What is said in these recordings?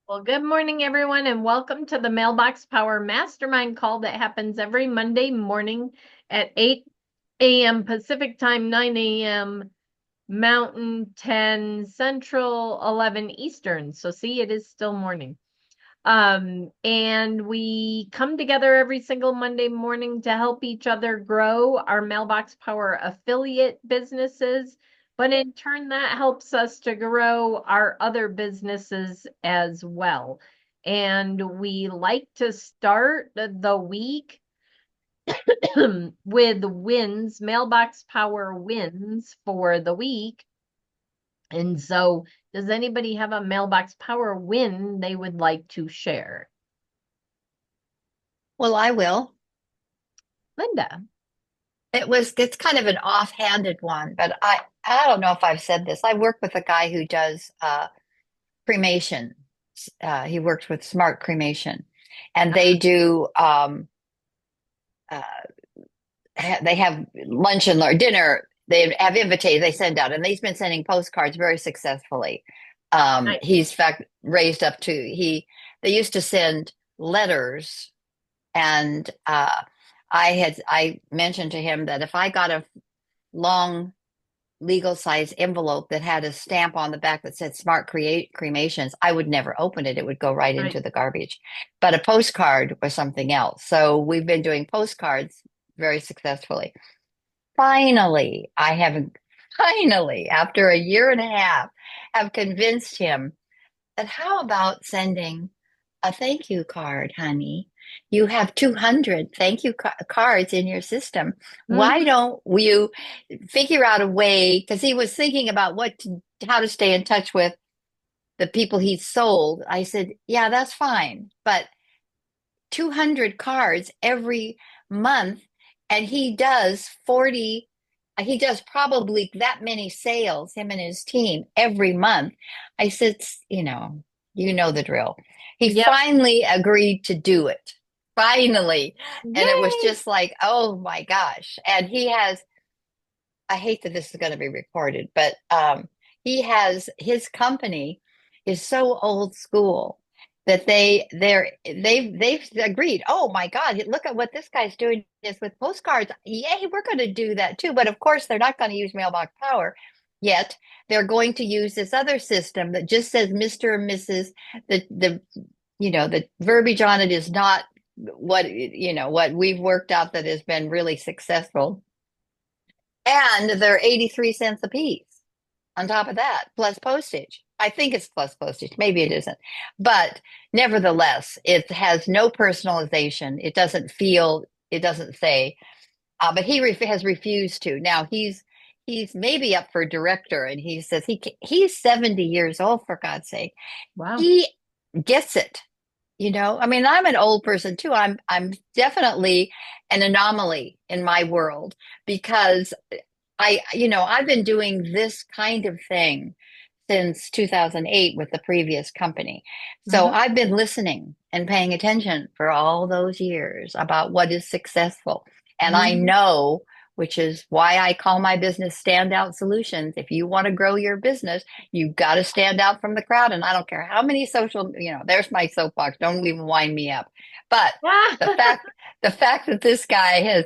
Well, good morning, everyone, and welcome to the Mailbox Power Mastermind Call that happens every Monday morning at 8 a.m. Pacific Time, 9 a.m. Mountain, 10 Central, 11 Eastern. So see, it is still morning. And we come together every single Monday morning to help each other grow our Mailbox Power affiliate businesses. But in turn, that helps us to grow our other businesses as well. And we like to start the week with wins, Mailbox Power wins for the week. And so, does anybody have a Mailbox Power win they would like to share? Well, I will. Linda. It's kind of an offhanded one, but I don't know if I've said this. I work with a guy who does cremation. He works with Smart Cremation, and they do uh, they have lunch and dinner. They have invitations they send out, and he's been sending postcards very successfully. He's in fact raised up to he. They used to send letters, and I mentioned to him that if I got a long legal size envelope that had a stamp on the back that said smart cremations, I would never open it. It would go right Right. into the garbage. But a postcard was something else. So we've been doing postcards very successfully. Finally, after a year and a half, have convinced him that how about sending a thank you card, honey? You have 200 thank you cards in your system. Why Hmm. don't you figure out a way? Because he was thinking about how to stay in touch with the people he sold. I said, yeah, that's fine, but 200 cards every month, and he does probably that many sales, him and his team, every month. I said, you know the drill. He Yep. finally agreed to do it. Finally. And it was Yay. just like, oh my gosh. And I hate that this is going to be recorded, but he has his company is so old school that they've agreed. Oh my God, look at what this guy's doing is with postcards. Yay, we're going to do that too. But of course, they're not going to use Mailbox Power yet. They're going to use this other system that just says Mr. and Mrs. The the verbiage on it is not what we've worked out that has been really successful, and they're 83 cents a piece on top of that, plus postage. I think it's plus postage. Maybe it isn't. But nevertheless, it has no personalization. It doesn't say, but has refused to. Now he's maybe up for director, and he says he's 70 years old, for God's sake. Wow. He gets it. I mean, I'm an old person too. I'm definitely an anomaly in my world because I've been doing this kind of thing since 2008 with the previous company. So Hmm. I've been listening and paying attention for all those years about what is successful. And I Hmm. know, which is why I call my business Standout Solutions. If you want to grow your business, you've got to stand out from the crowd. And I don't care how many there's my soapbox. Don't even wind me up. But the fact, the fact that this guy has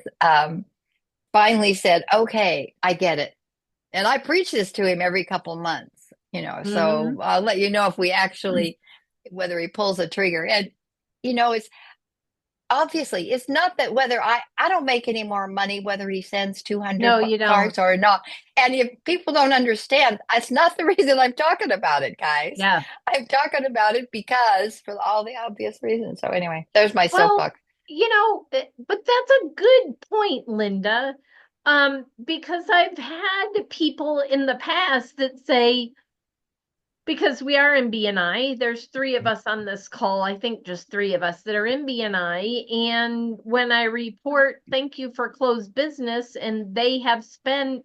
finally said, okay, I get it. And I preach this to him every couple months, so Hmm. I'll let you know if we actually, whether he pulls a trigger. And, it's obviously, it's not that whether I don't make any more money, whether he sends 200 No, you don't. cards or not. And if people don't understand, that's not the reason I'm talking about it, guys. Yeah. I'm talking about it because for all the obvious reasons. So anyway, there's my Well, soapbox. but that's a good point, Linda. Because I've had people in the past that say, because we are in BNI, there's three of us on this call, I think just three of us that are in BNI. And when I report thank you for closed business, and they have spent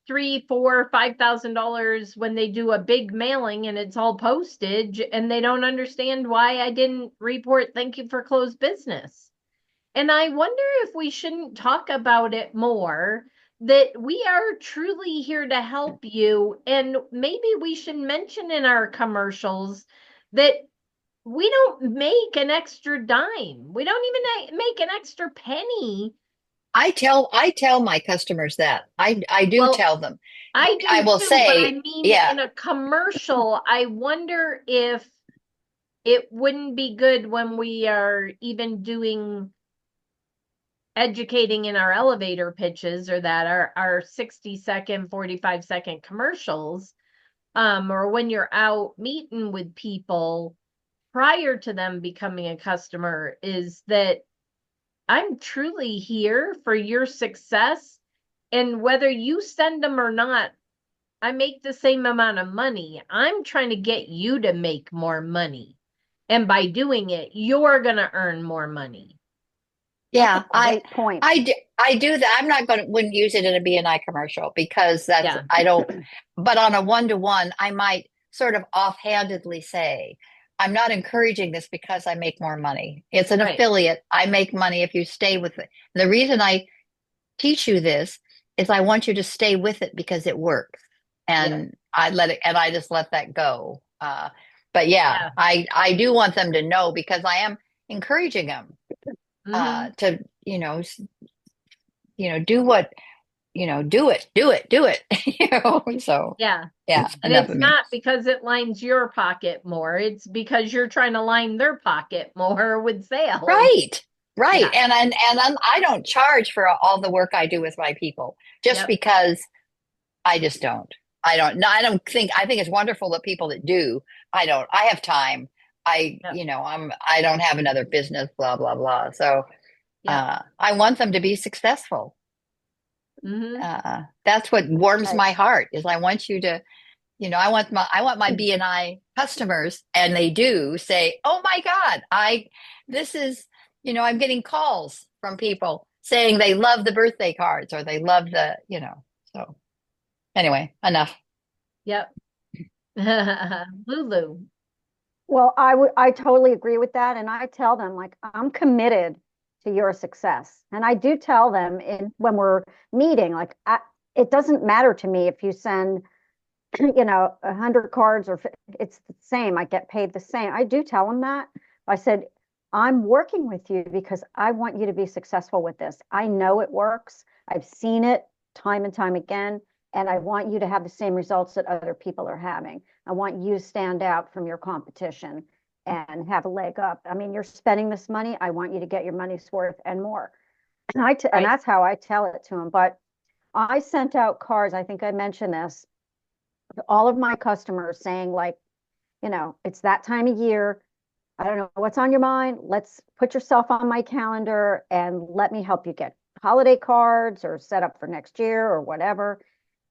3, 4, $5,000 when they do a big mailing and it's all postage, and they don't understand why I didn't report thank you for closed business. And I wonder if we shouldn't talk about it more, that we are truly here to help you. And maybe we should mention in our commercials that we don't make an extra dime. We don't even make an extra penny. I tell my customers that. I do Well, tell them. I I do will too, but I say, mean, yeah, in a commercial, I wonder if it wouldn't be good when we are even doing educating in our elevator pitches or that our 60-second, 45-second commercials, or when you're out meeting with people prior to them becoming a customer, is that I'm truly here for your success. And whether you send them or not, I make the same amount of money. I'm trying to get you to make more money. And by doing it, you're going to earn more money. That's a yeah, great point. I do that. I'm not going to wouldn't use it in a BNI commercial because that's Yeah. I don't. But on a one-to-one, I might sort of offhandedly say, I'm not encouraging this because I make more money. It's an Right. affiliate. I make money if you stay with it. The reason I teach you this is I want you to stay with it because it works. Yeah. And I just let that go. But yeah, Yeah. I do want them to know because I am encouraging them Hmm. to, do what, do it, so Yeah. yeah, And enough it's of me. not because it lines your pocket more. It's because you're trying to line their pocket more with sales. Right. Right. Yeah. I don't charge for all the work I do with my people just Yep. because I just don't. I don't. No, I think it's wonderful that people that do. I have time. Yep. I don't have another business, blah, blah, blah. So, Yep. I want them to be successful. Hmm. That's what warms Right. my heart is I want you to, I want my BNI customers and they do say, "Oh my God, this is, I'm getting calls from people saying they love the birthday cards or they love so anyway, enough. Yep. Lulu. Well, I totally agree with that. And I tell them, like, I'm committed to your success. And I do tell them when we're meeting, like, it doesn't matter to me if you send, 100 cards it's the same. I get paid the same. I do tell them that. I said, I'm working with you because I want you to be successful with this. I know it works. I've seen it time and time again. And I want you to have the same results that other people are having. I want you to stand out from your competition and have a leg up. I mean, you're spending this money. I want you to get your money's worth and more. And Right. that's how I tell it to them. But I sent out cards. I think I mentioned this to all of my customers saying, like, it's that time of year. I don't know what's on your mind. Let's put yourself on my calendar and let me help you get holiday cards or set up for next year or whatever.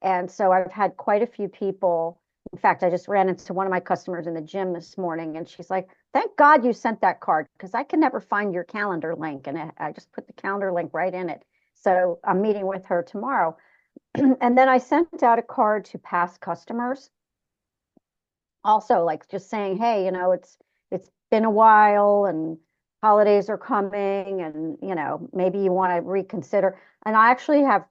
And so I've had quite a few people. In fact, I just ran into one of my customers in the gym this morning and she's like, thank God you sent that card because I can never find your calendar link. And I just put the calendar link right in it. So I'm meeting with her tomorrow. And then I sent out a card to past customers also, like, just saying, hey, it's been a while and holidays are coming and maybe you want to reconsider. And I actually have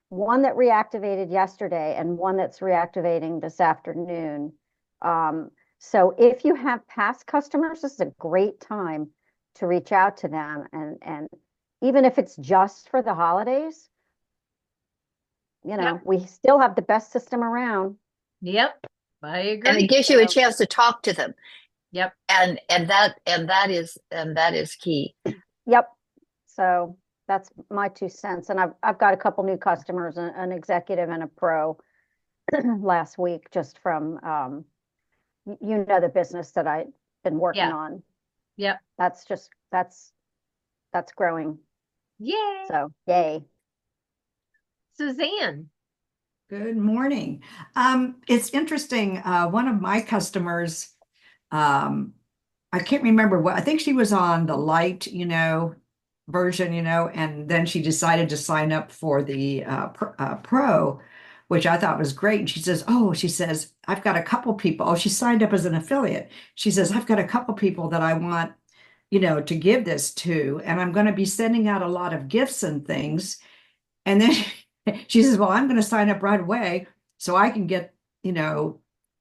one that reactivated yesterday and one that's reactivating this afternoon. So if you have past customers, this is a great time to reach out to them, and even if it's just for the holidays, Yep. we still have the best system around. Yep. I And it agree. gives you a So, chance to talk to them. yep. And that is key. Yep. So that's my 2 cents. And I've got a couple new customers, an executive and a pro last week, just from the business that I've been working Yeah. on. Yep. That's growing. Yay. So yay. Suzanne. Good morning. It's interesting. One of my customers, um, I can't remember what, I think she was on the light, version, and then she decided to sign up for the pro, which I thought was great. And she says, I've got a couple people. Oh, she signed up as an affiliate. She says, I've got a couple people that I want, to give this to, and I'm going to be sending out a lot of gifts and things. And then She says, well, I'm going to sign up right away so I can get,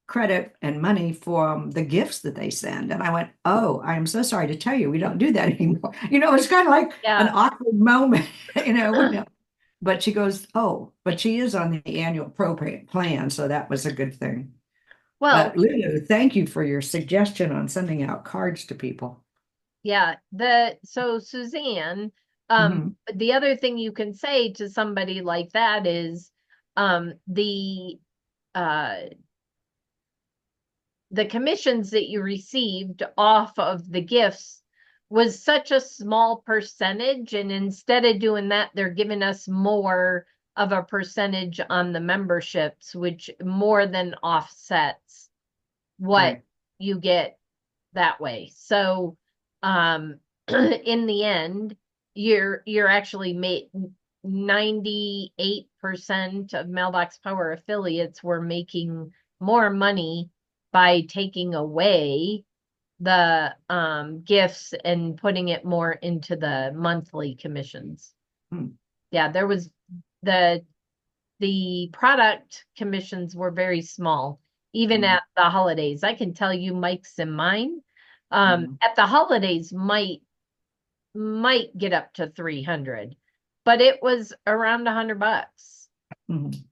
credit and money from the gifts that they send. And I went, oh, I am so sorry to tell you, we don't do that anymore. It's kind of like an Yeah. awkward moment, but she goes, oh, but she is on the annual propane plan. So that was a good thing. Well, But Lulu, thank you for your suggestion on sending out cards to people. yeah, so Suzanne, Mhm. the other thing you can say to somebody like that is the uh the commissions that you received off of the gifts was such a small percentage, and instead of doing that, they're giving us more of a percentage on the memberships, which more than offsets what Right. you get that way. So in the end, you're actually made 98% of Mailbox Power affiliates were making more money by taking away the gifts and putting it more into the monthly commissions. Hmm. Yeah, there was the product commissions were very small, even Mhm. at the holidays. I can tell you Mike's and mine Mhm. at the holidays might get up to 300, but it was around $100. Mhm.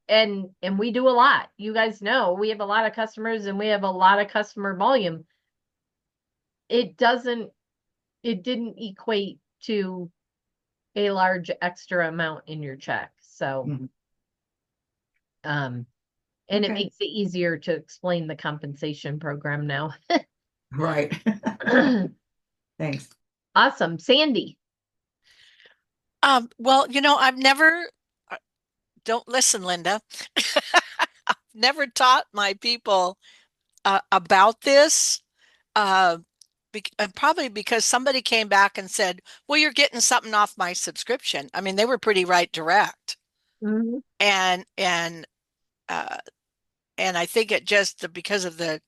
And we do a lot. You guys know we have a lot of customers and we have a lot of customer volume. It doesn't it didn't equate to a large extra amount in your check. So Mhm. um and it Okay. makes it easier to explain the compensation program now. Right. Thanks. Awesome. Sandy. Well, I've never, don't listen, Linda. I've never taught my people about this. Uh, and probably because somebody came back and said, well, you're getting something off my subscription. I mean, they were pretty right direct. Mhm. And uh, and I think it just because of it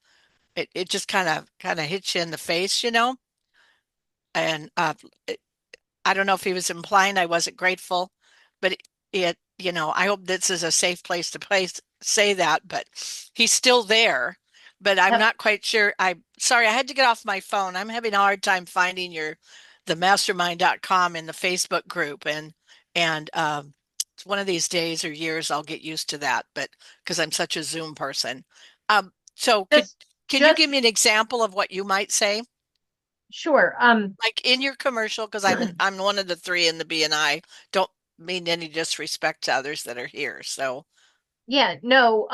just kind of hits you in the face. And I don't know if he was implying I wasn't grateful, but I hope this is a safe place to say that, but he's still there. But I'm Yep. not quite sure. I'm sorry, I had to get off my phone. I'm having a hard time finding the mastermind.com in the Facebook group. And it's one of these days or years I'll get used to that, but because I'm such a Zoom person. So Just can you give just me an example of what you might say? sure. Like in your commercial, because I'm one of the three in the BNI. Don't mean any disrespect to others that are here. So Yeah, no,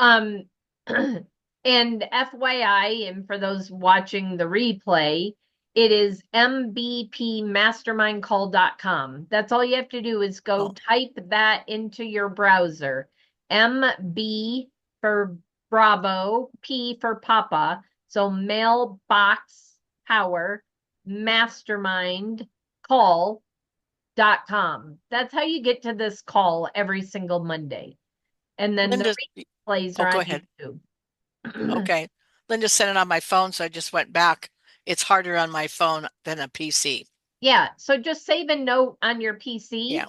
and FYI, and for those watching the replay, it is mbpmastermindcall.com. That's all you have to do is go oh, type that into your browser. MB for Bravo, P for Papa. So Mailbox Power Mastermind Call.com. That's how you get to this call every single Monday. And then the Linda, replays oh, are go on ahead. YouTube. Okay. Linda sent it on my phone, so I just went back. It's harder on my phone than a PC. Yeah, so just save a note on your Yeah,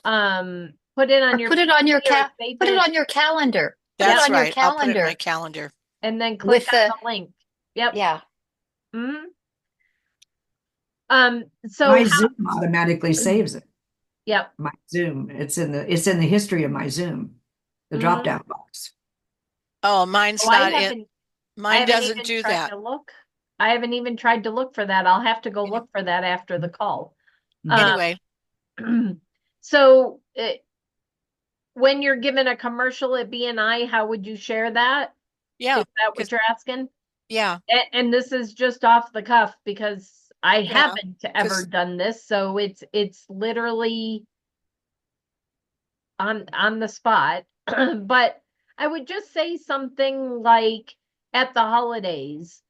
PC. Put it on Or your PC or save put it it. on your calendar. Put it Yep, that's on your right. I'll put it in my calendar calendar. and then click with on the the link. Yep. yeah. hmm My So Zoom automatically how, saves it. yep. My Zoom. It's in the history of my Zoom, the drop hmm down box. Oh, Oh, mine's not in. I Mine haven't doesn't even do tried that. to look. I haven't even tried to look for that. I'll have to go look for that after the call. Mhm. Anyway, So when you're given a commercial at BNI, how would you share that? yeah, Is that what because you're asking? yeah, And this is just off the cuff because I yeah, haven't ever because done this, so it's literally on the spot. But I would just say something like at the holidays,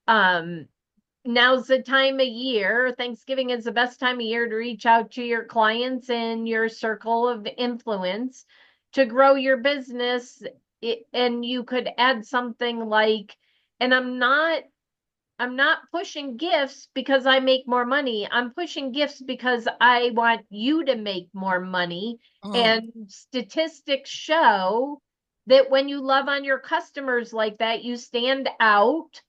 um, now's the time of year. Thanksgiving is the best time of year to reach out to your clients in your circle of influence to grow your business. And you could add something like, and I'm not I'm not pushing gifts because I make more money. I'm pushing gifts because I want you to make more money. Mm. And statistics show that when you love on your customers like that, you stand out,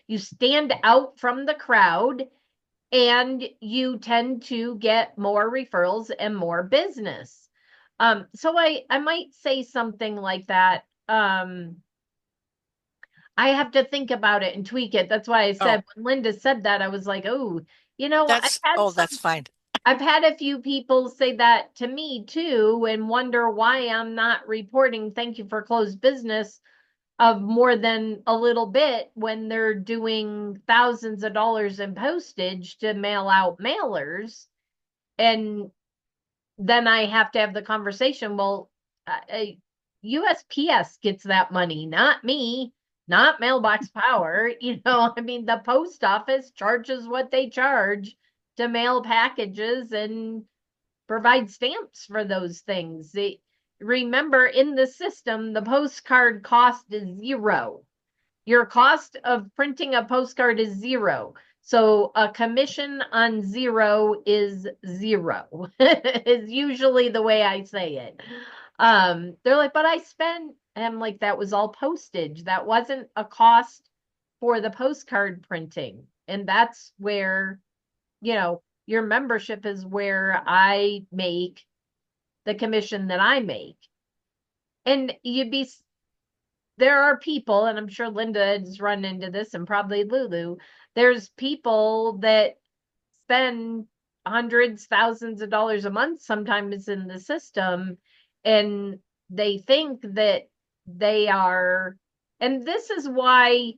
you stand out from the crowd, and you tend to get more referrals and more business. So I might say something like that. I have to think about it and tweak it. That's why I Oh, said when Linda said that, I was like, oh, you know, that's fine. I've had a few people say that to me too and wonder why I'm not reporting thank you for closed business of more than a little bit when they're doing thousands of dollars in postage to mail out mailers. And then I have to have the conversation. Well, USPS gets that money, not me, not Mailbox Power. I mean, the post office charges what they charge to mail packages and provide stamps for those things. Remember, in the system, the postcard cost is zero. Your cost of printing a postcard is zero. So a commission on zero is zero, is usually the way I say it. They're like, but I spent, and I'm like, that was all postage. That wasn't a cost for the postcard printing. And that's where, your membership is where I make the commission that I make. And there are people, and I'm sure Linda has run into this and probably Lulu, there's people that spend hundreds, thousands of dollars a month sometimes in the system, and they think that they are, and this is why,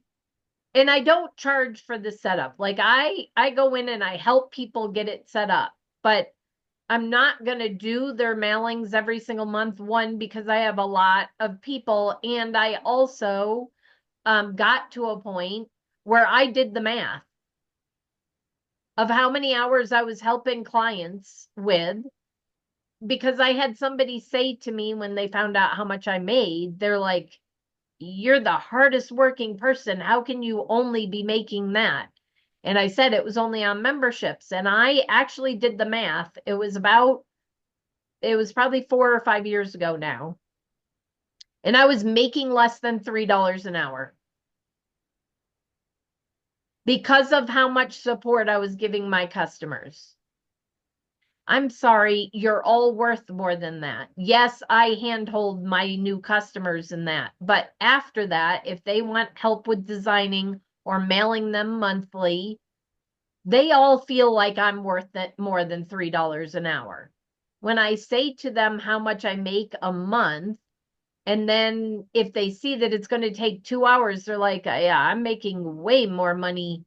and I don't charge for the setup. Like I go in and I help people get it set up, but I'm not going to do their mailings every single month. One, because I have a lot of people. And I also got to a point where I did the math of how many hours I was helping clients with. Because I had somebody say to me when they found out how much I made, they're like, you're the hardest working person. How can you only be making that? And I said it was only on memberships. And I actually did the math. It was probably 4 or 5 years ago now. And I was making less than $3 an hour because of how much support I was giving my customers. I'm sorry, you're all worth more than that. Yes, I handhold my new customers in that. But after that, if they want help with designing or mailing them monthly, they all feel like I'm worth it more than $3 an hour. When I say to them how much I make a month, and then if they see that it's going to take 2 hours, they're like, yeah, I'm making way more money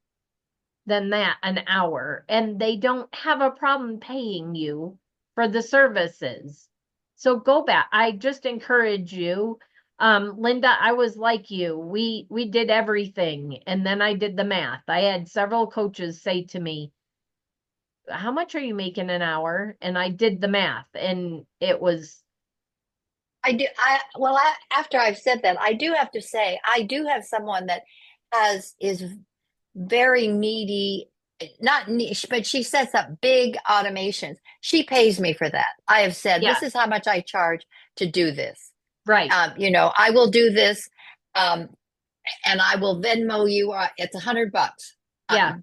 than that an hour. And they don't have a problem paying you for the services. So go back. I just encourage you. Linda, I was like you. We did everything. And then I did the math. I had several coaches say to me, how much are you making an hour? And I did the math, and it was, After I've said that, I do have to say, I do have someone that is very needy, not niche, but she sets up big automations. She pays me for that. I have said, yeah, this is how much I charge to do this. right. I will do this, and I will Venmo you. It's $100. Yeah.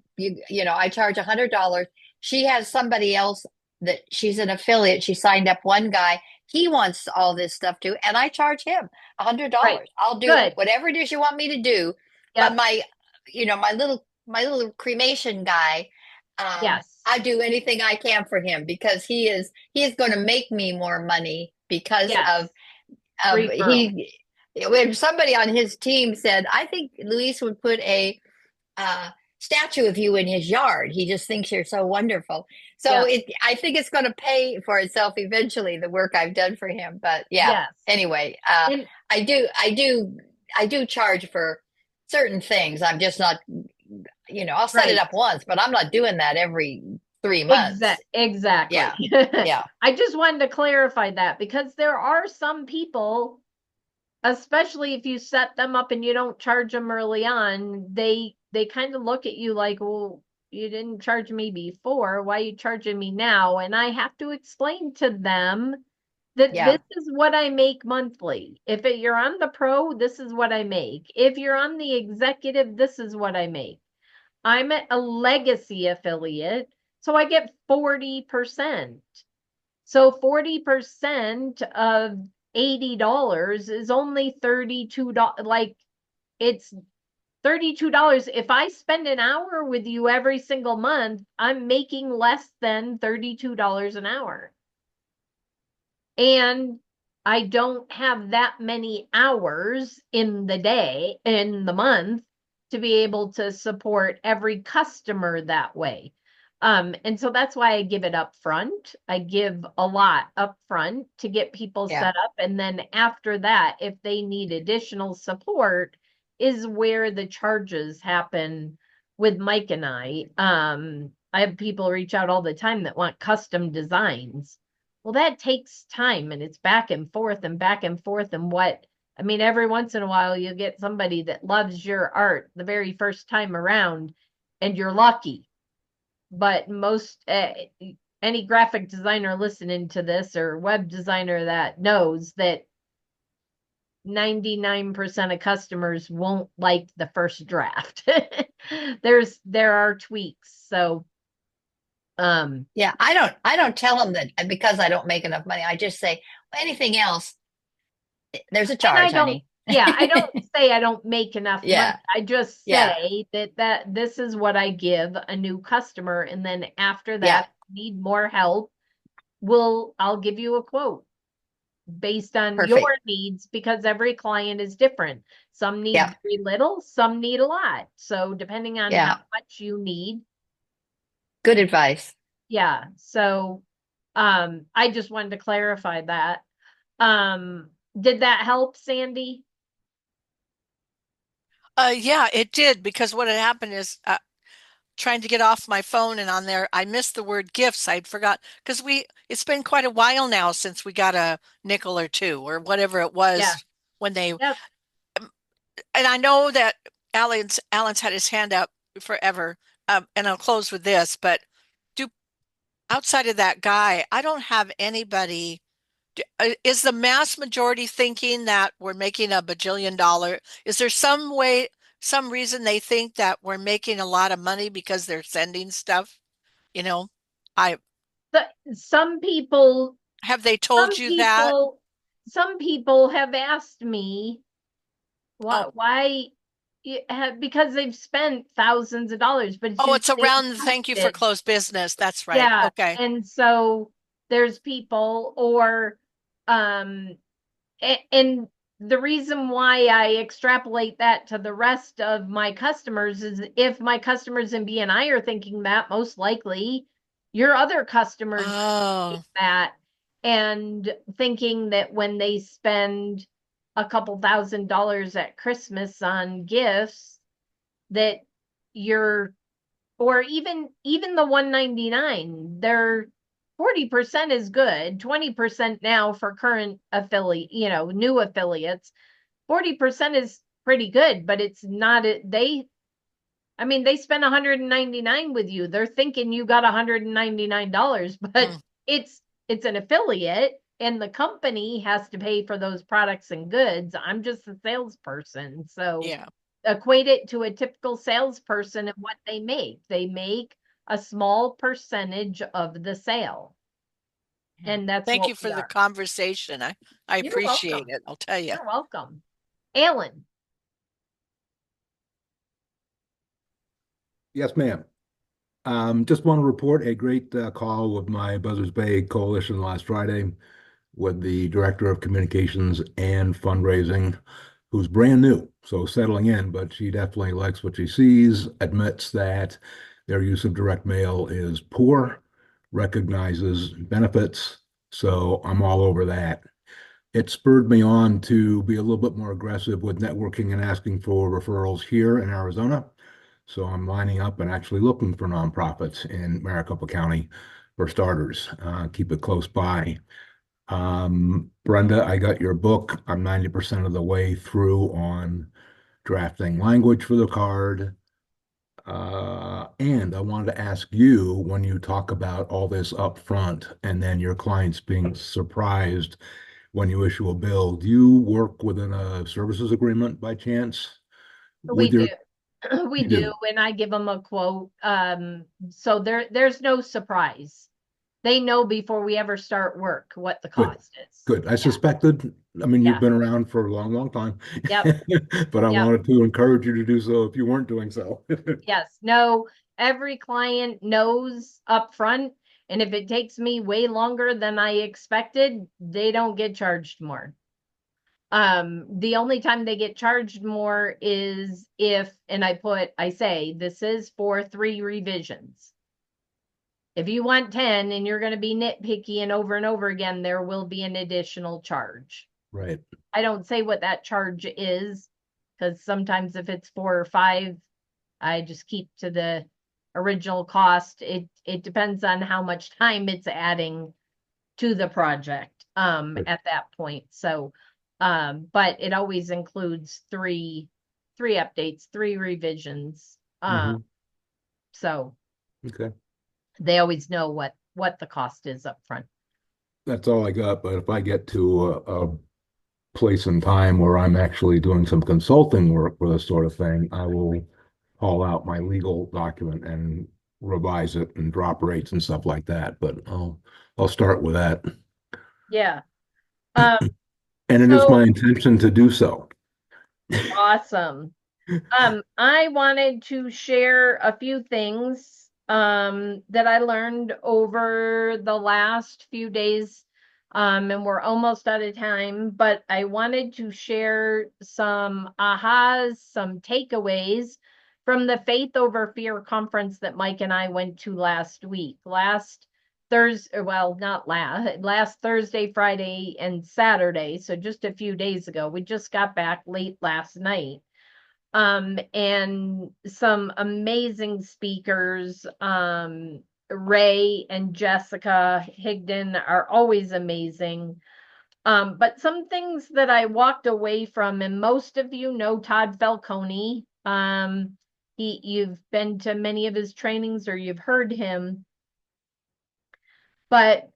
I charge $100. She has somebody else that she's an affiliate. She signed up one guy. He wants all this stuff too, and I charge him $100. Right. I'll do Good. whatever it is you want me to do. Yep. But my little cremation guy, Yes. I do anything I can for him because he is going to make me more money because Yes. of Referral. when somebody on his team said, I think Luis would put a statue of you in his yard. He just thinks you're so wonderful. So Yep. I think it's going to pay for itself eventually, the work I've done for him. But yeah, Yes. anyway, And I do charge for certain things. I'm just not, I'll set it right. up once, but I'm not doing that every 3 months. Exactly. Yeah. Yeah. I just wanted to clarify that because there are some people, especially if you set them up and you don't charge them early on, they they kind of look at you like, well, you didn't charge me before. Why are you charging me now? And I have to explain to them that Yeah. this is what I make monthly. If you're on the pro, this is what I make. If you're on the executive, this is what I make. I'm a legacy affiliate, so I get 40%. So 40% of $80 is only $32. Like, it's $32. If I spend an hour with you every single month, I'm making less than $32 an hour. And I don't have that many hours in the day, in the month, to be able to support every customer that way. And so that's why I give it up front. I give a lot up front to get people Yeah. set up. And then after that, if they need additional support, is where the charges happen with Mike and I. I have people reach out all the time that want custom designs. Well, that takes time, and it's back and forth and back and forth. And I mean, every once in a while, you get somebody that loves your art the very first time around, and you're lucky. But most, any graphic designer listening to this or web designer that knows that 99% of customers won't like the first draft. There are tweaks. So, Yeah, I don't tell them that because I don't make enough money. I just say anything else, there's a and I charge, don't, honey. yeah, I don't say I don't make enough money. Yeah. I just Yeah. say that this is what I give a new customer. And then after Yeah. that, need more help, I'll give you a quote based on your Perfect. needs, because every client is different. Some need Yeah. very little, some need a lot. So depending on how Yeah. much you need, Good advice. yeah. So I just wanted to clarify that. Did that help, Sandy? Yeah, it did, because what had happened is trying to get off my phone, and on there I missed the word gifts. I'd forgot, because it's been quite a while now since we got a nickel or two or whatever it Yeah. was when they Yep. and I know that Alan's had his hand up forever. And I'll close with this, but do outside of that guy, I don't have anybody. Is the mass majority thinking that we're making a bajillion dollar? Is there some way, some reason they think that we're making a lot of money because they're sending stuff? You know, I Some people, have they told you that? some people have asked me Oh, why, because they've spent thousands of dollars, but it's oh, it's usually around the thank you for unprompted. closed business. That's right. Yeah. Okay. And so there's people, or um and the reason why I extrapolate that to the rest of my customers is, if my customers in BNI are thinking that, most likely your other customers think Oh, that, and thinking that when they spend a couple $1,000s at Christmas on gifts, that you're, or even the 199, they're 40% is good, 20% now for current affiliate, new affiliates. 40% is pretty good, but it's not I mean, they spend 199 with you. They're thinking you got $199, but mm, it's an affiliate, and the company has to pay for those products and goods. I'm just a salesperson. So yeah. equate it to a typical salesperson and what they make. They make a small percentage of the sale. And that's Thank what you we for the are. conversation. I You're appreciate welcome. it. I'll tell you. You're welcome. Alan. Yes, ma'am. Just want to report a great call with my Buzzards Bay Coalition last Friday with the Director of Communications and Fundraising, who's brand new, so settling in, but she definitely likes what she sees, admits that their use of direct mail is poor, recognizes benefits, so I'm all over that. It spurred me on to be a little bit more aggressive with networking and asking for referrals here in Arizona. So I'm lining up and actually looking for nonprofits in Maricopa County for starters. Keep it close by. Brenda, I got your book. I'm 90% of the way through on drafting language for the card. And I wanted to ask you, when you talk about all this up front and then your clients being surprised when you issue a bill, do you work within a services agreement by chance We with do. your, We you do, do? and I give them a quote. So there's no surprise. They know before we ever start work what the Good, cost is. good. I Yeah. suspected, I mean, you've Yeah. been around for a long, long time, Yep. but I Yep. wanted to encourage you to do so if you weren't doing so. Yes. No, every client knows up front, and if it takes me way longer than I expected, they don't get charged more. The only time they get charged more is if, and I say, this is for 3 revisions. If you want 10 and you're going to be nitpicky and over again, there will be an additional charge. Right. I don't say what that charge is, because sometimes if it's 4 or 5, I just keep to the original cost. It depends on how much time it's adding to the project at that point. So but it always includes three updates, 3 revisions. Mhm. So Okay. they always know what the cost is up front. That's all I got. But if I get to a place and time where I'm actually doing some consulting work for this sort of thing, I will haul out my legal document and revise it and drop rates and stuff like that. But I'll start with that. Yeah. Um, And it is my so intention to do so. awesome. I wanted to share a few things that I learned over the last few days. And we're almost out of time, but I wanted to share some ahas, some takeaways from the Faith Over Fear conference that Mike and I went to last week. Last Thursday, well, not last Thursday, Friday, and Saturday. So just a few days ago. We just got back late last night. And some amazing speakers. Ray and Jessica Higdon are always amazing. But some things that I walked away from, and most of you know Todd Falcone. You've been to many of his trainings or you've heard him, but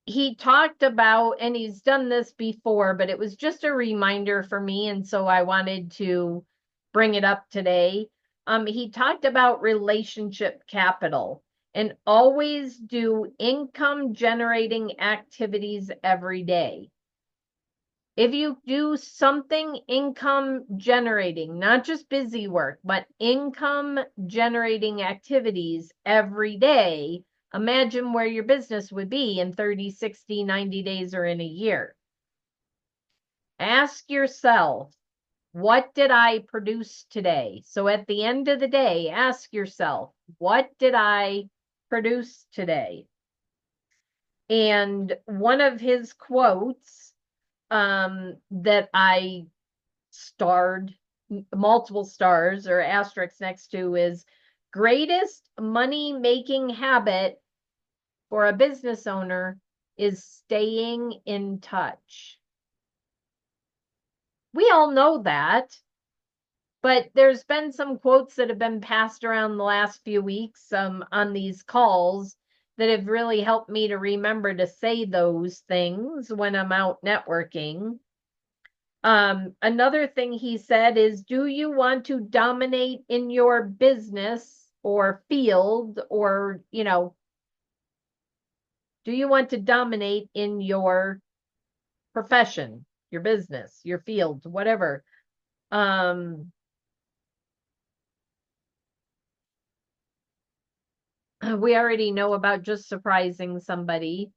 he talked about, and he's done this before, but it was just a reminder for me. And so I wanted to bring it up today. He talked about relationship capital and always do income generating activities every day. If you do something income generating, not just busy work, but income generating activities every day, imagine where your business would be in 30, 60, 90 days or in a year. Ask yourself, what did I produce today? So at the end of the day, ask yourself, what did I produce today? And one of his quotes that I starred multiple stars or asterisks next to is greatest money making habit for a business owner is staying in touch. We all know that, but there's been some quotes that have been passed around the last few weeks on these calls that have really helped me to remember to say those things when I'm out networking. Another thing he said is, do you want to dominate in your business or field, or, do you want to dominate in your profession, your business, your field, whatever? We already know about just surprising somebody.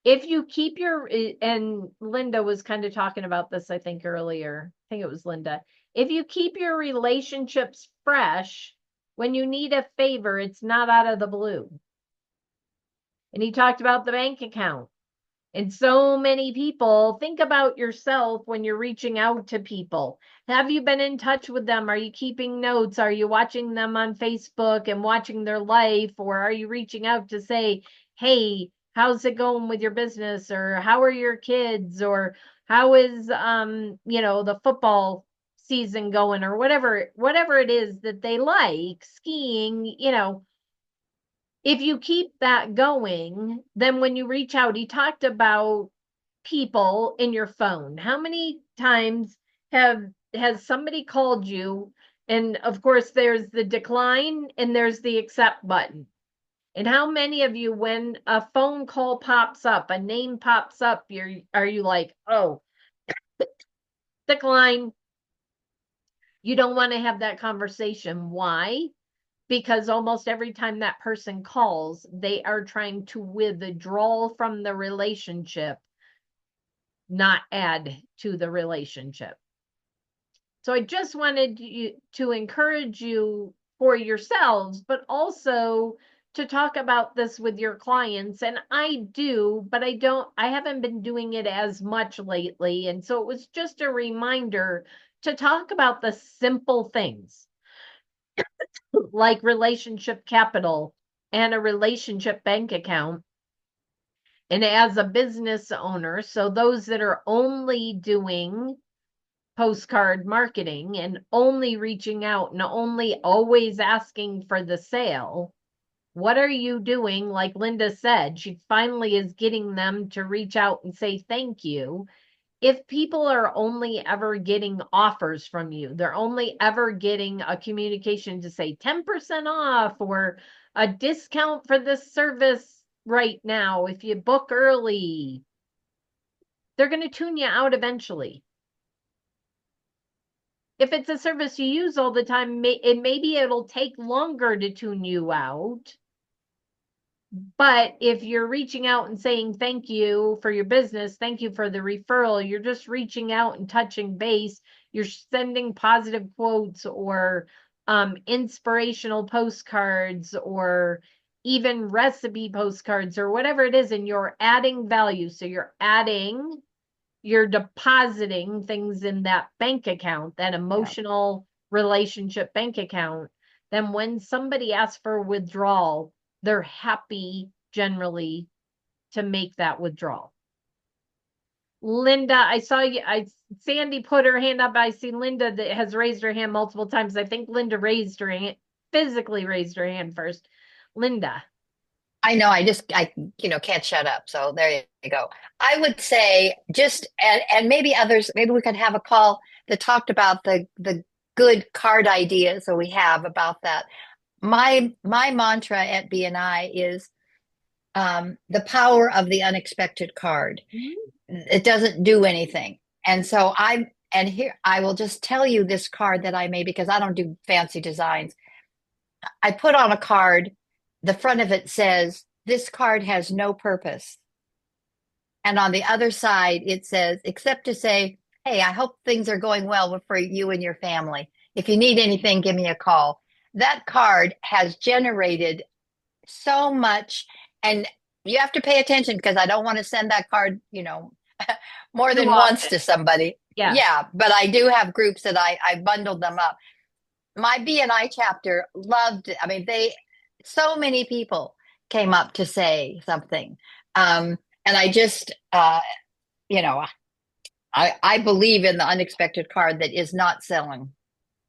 If you keep and Linda was kind of talking about this, I think earlier. I think it was Linda. If you keep your relationships fresh, when you need a favor, it's not out of the blue. And he talked about the bank account. And so many people, think about yourself when you're reaching out to people. Have you been in touch with them? Are you keeping notes? Are you watching them on Facebook and watching their life? Or are you reaching out to say, hey, how's it going with your business? Or how are your kids? Or, How is the football season going, or whatever it is that they like, skiing, if you keep that going, then when you reach out, he talked about people in your phone. How many times has somebody called you? And of course, there's the decline and there's the accept button. And how many of you, when a phone call pops up, a name pops up, are you like, oh, decline? You don't want to have that conversation. Why? Because almost every time that person calls, they are trying to withdraw from the relationship, not add to the relationship. So I just wanted to encourage you for yourselves, but also to talk about this with your clients. And I do, but I haven't been doing it as much lately. And so it was just a reminder to talk about the simple things like relationship capital and a relationship bank account. And as a business owner, so those that are only doing postcard marketing and only reaching out and only always asking for the sale, what are you doing? Like Linda said, she finally is getting them to reach out and say thank you. If people are only ever getting offers from you, they're only ever getting a communication to say 10% off or a discount for this service right now if you book early, they're going to tune you out eventually. If it's a service you use all the time, maybe it'll take longer to tune you out. But if you're reaching out and saying thank you for your business, thank you for the referral, you're just reaching out and touching base. You're sending positive quotes or inspirational postcards or even recipe postcards or whatever it is, and you're adding value. So you're depositing things in that bank account, that emotional relationship bank account. Then when somebody asks for withdrawal, they're happy generally to make that withdrawal. Linda, I saw you. Sandy put her hand up. I see Linda that has raised her hand multiple times. I think Linda physically raised her hand first. Linda. I know, I can't shut up. So there you go. I would say and maybe others, maybe we could have a call that talked about the good card ideas that we have about that. My mantra at BNI is the power of the unexpected card. Mm-hmm. It doesn't do anything. And so here, I will just tell you this card that I made because I don't do fancy designs. I put on a card, the front of it says, "This card has no purpose." And on the other side, it says, except to say, "Hey, I hope things are going well for you and your family. If you need anything, give me a call." That card has generated so much, and you have to pay attention because I don't want to send that card, more than once to somebody. Yeah, but I do have groups that I bundled them up. My BNI chapter loved it. I mean, so many people came up to say something. And I just, I believe in the unexpected card that is not selling.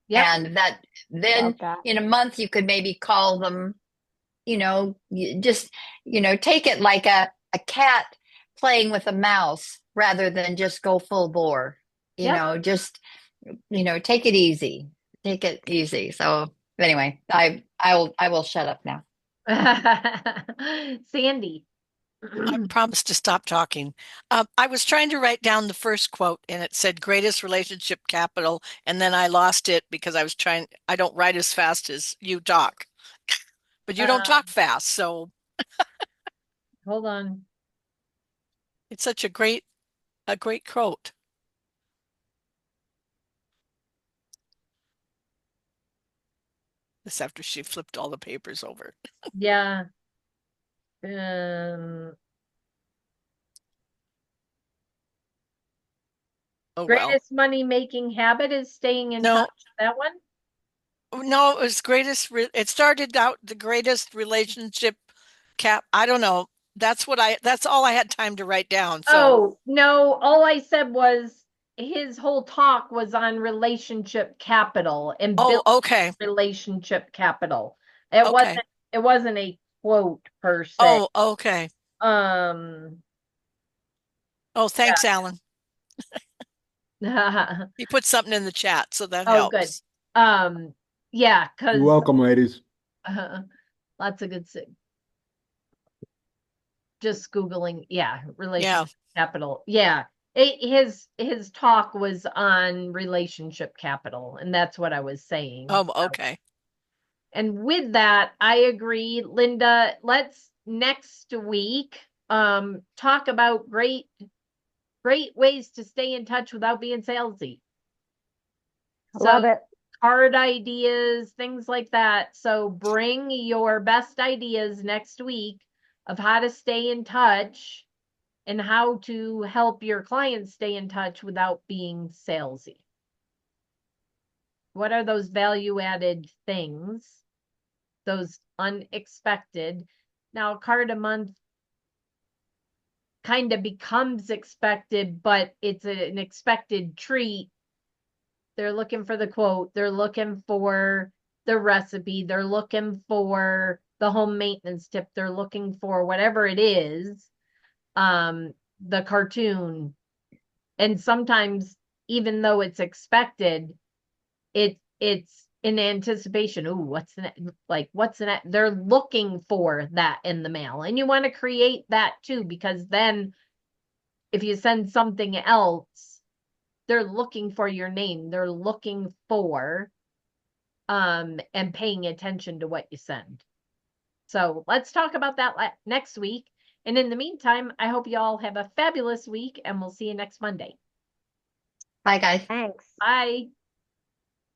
Yep. And that then in a month you could maybe call them, just, take it like a cat playing with a mouse rather than just go full bore, just, take it easy. Take it easy. So anyway, I will shut up now. Sandy. I promised to stop talking. I was trying to write down the first quote and it said greatest relationship capital. And then I lost it because I don't write as fast as you talk, but you don't talk fast. So hold on. It's such a great quote. This after she flipped all the papers over. Yeah. Greatest money-making habit is staying in touch. That one? No, it was it started out the greatest relationship I don't know. that's all I had time to write down. So, Oh, no, all I said was his whole talk was on relationship capital and oh, building okay. relationship capital. It Okay. wasn't a quote per se. Oh, okay. Um, Oh, thanks, Alan. oh, He put something in the chat, so that good. helps. Yeah, You're because welcome, ladies. lots of good just Googling, yeah, Yeah. relationship capital. Yeah. His talk was on relationship capital, and that's what I was saying. Oh, okay. And with that, I agree, Linda. Let's next week talk about great ways to stay in touch without being salesy. Love So it. card ideas, things like that. So bring your best ideas next week of how to stay in touch and how to help your clients stay in touch without being salesy. What are those value added things? Those unexpected. Now, a card a month kind of becomes expected, but it's an expected treat. They're looking for the quote, they're looking for the recipe, they're looking for the home maintenance tip, they're looking for whatever it is, the cartoon. And sometimes, even though it's expected, it's in anticipation. Ooh, what's the what's the they're looking for that in the mail. And you want to create that too, because then if you send something else, they're looking for your name. They're looking for and paying attention to what you send. So let's talk about that next week. And in the meantime, I hope you all have a fabulous week, and we'll see you next Monday. Bye, guys. Thanks. Bye.